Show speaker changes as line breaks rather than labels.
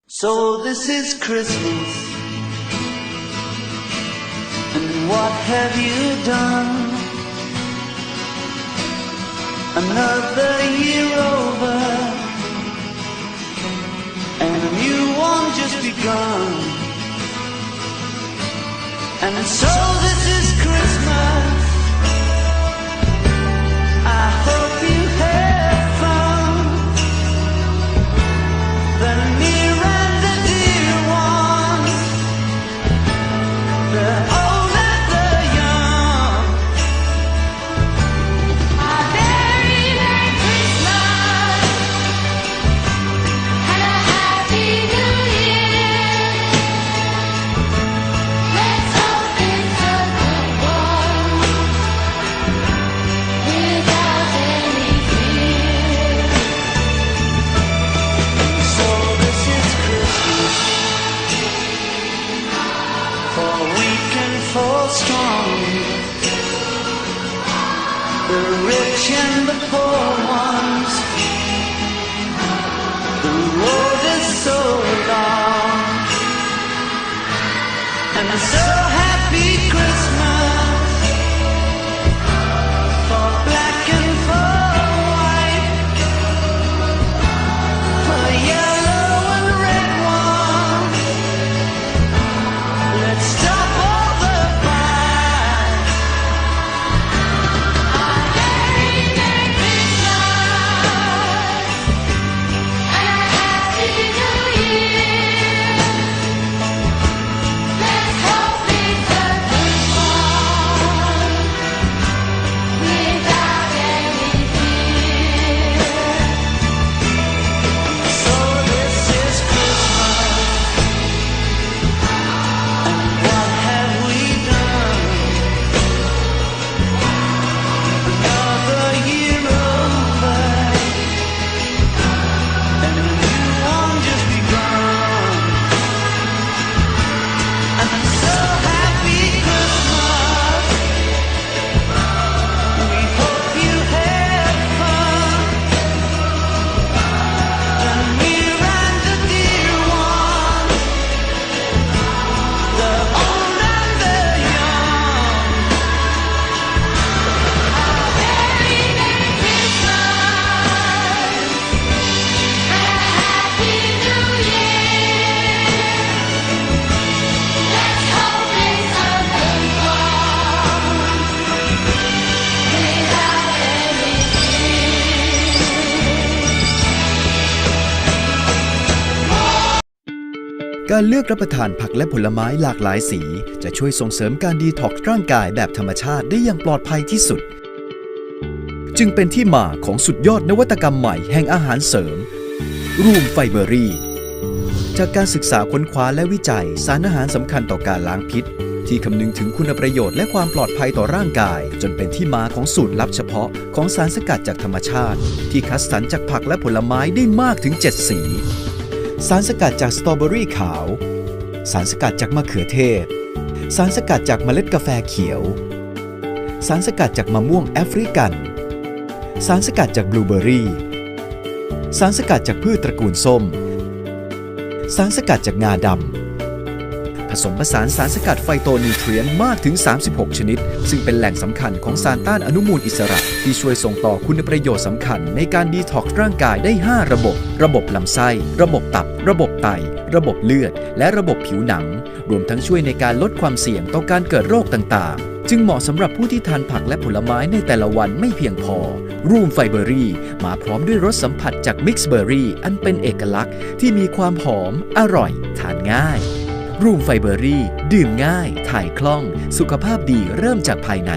So this is Christmas, and what have you done? Another year over, and a new one just begun. And so this is Christmas, I hope you have fun. The near and the dear ones, the old and the young.
A very Merry Christmas and a Happy New Year. Let's hope it's a good one without any fear.
So this is Christmas, for weak and for strong, the rich and the poor ones. The road is so long, and so happy Christmas for black and for white, for yellow and red ones. Let's stop all the fight.
A very Merry Christmas and a Happy New Year. Let's hope it's a good one without any fear.
So this is Christmas, and what have we done? Another year over, and a new one just begun. And I'm so happy Christmas, we hope you have fun. The near and the dear ones, the old and the young.
A very Merry Christmas and a Happy New Year. Let's hope it's a good one without any fear.
การเลือกรับประทานผักและผลไม้หลากหลายสี จะช่วยส่งเสริมการดีท็อกซ์ร่างกายแบบธรรมชาติได้อย่างปลอดภัยที่สุด จึงเป็นที่มาของสุดยอดนวัตกรรมใหม่แห่งอาหารเสริม Room Fibery จากการศึกษาค้นคว้าและวิจัยสารอาหารสำคัญต่อการล้างพิษ ที่คำนึงถึงคุณประโยชน์และความปลอดภัยต่อร่างกาย จนเป็นที่มาของสูตรลับเฉพาะของสารสกัดจากธรรมชาติ ที่คัดสรรจากผักและผลไม้ได้มากถึง 7 สี สารสกัดจากสตรอเบอรี่ขาว สารสกัดจากมะเขือเทศ สารสกัดจากเมล็ดกาแฟเขียว สารสกัดจากมะม่วงแอฟริกัน สารสกัดจากบลูเบอร์รี่ สารสกัดจากพืชตระกูลส้ม สารสกัดจากงาดำ ผสมผสานสารสกัดไฟโตนิวเทรียนต์มากถึง 36 ชนิด ซึ่งเป็นแหล่งสำคัญของสารต้านอนุมูลอิสระ ที่ช่วยส่งต่อคุณประโยชน์สำคัญในการดีท็อกซ์ร่างกายได้ 5 ระบบ ระบบลำไส้ ระบบตับ ระบบไต ระบบเลือด และระบบผิวหนัง รวมทั้งช่วยในการลดความเสี่ยงต่อการเกิดโรคต่างๆ จึงเหมาะสำหรับผู้ที่ทานผักและผลไม้ในแต่ละวันไม่เพียงพอ Room Fibery มาพร้อมด้วยรสสัมผัสจากมิกซ์เบอร์รี่อันเป็นเอกลักษณ์ที่มีความหอม อร่อย ทานง่าย Room Fibery ดื่มง่าย ถ่ายคล่อง สุขภาพดีเริ่มจากภายใน